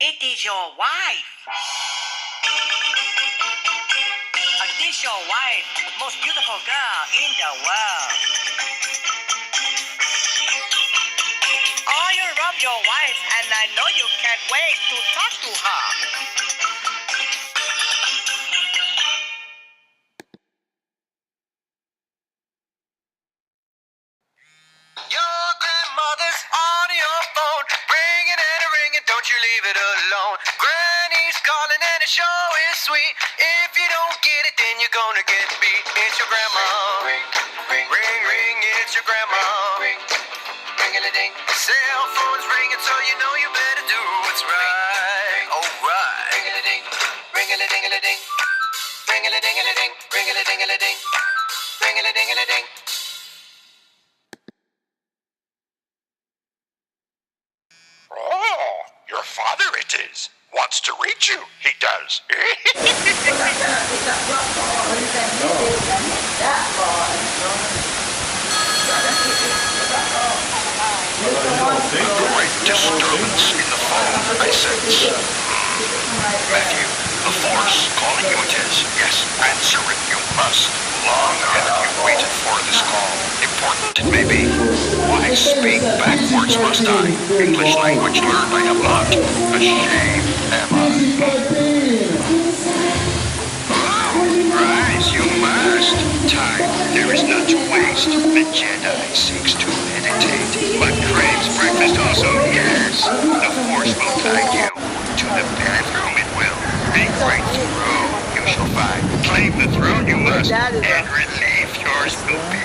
It is your wife. This your wife, most beautiful girl in the world. Oh, you love your wife, and I know you can't wait to talk to her. Your grandmother's on your phone, ringing and a ringing, don't you leave it alone. Granny's calling and the show is sweet. If you don't get it, then you're gonna get beat. It's your grandma. Ring, ring, ring, ring. It's your grandma. Ring, ring-a-la-ding. Cell phone's ringing, so you know you better do what's right. Alright. Ring-a-la-ding, ring-a-la-ding-a-la-ding, ring-a-la-ding-a-la-ding, ring-a-la-ding-a-la-ding, ring-a-la-ding-a-la-ding. Oh, your father it is. Wants to reach you, he does. Great disturbance in the phone, I sense. Matthew, the Force calling you it is. Yes, answer it, you must. Long have you waited for this call. Important it may be. Why speak backwards must I? English language learned I have not. Ashamed am I. Oh, rise you must. Time there is none to waste. The Jedi seeks to meditate, but craves breakfast also, yes. The Force will guide you. To the bathroom it will. Make right through, you shall find. Claim the throne you must, and relief yours will be.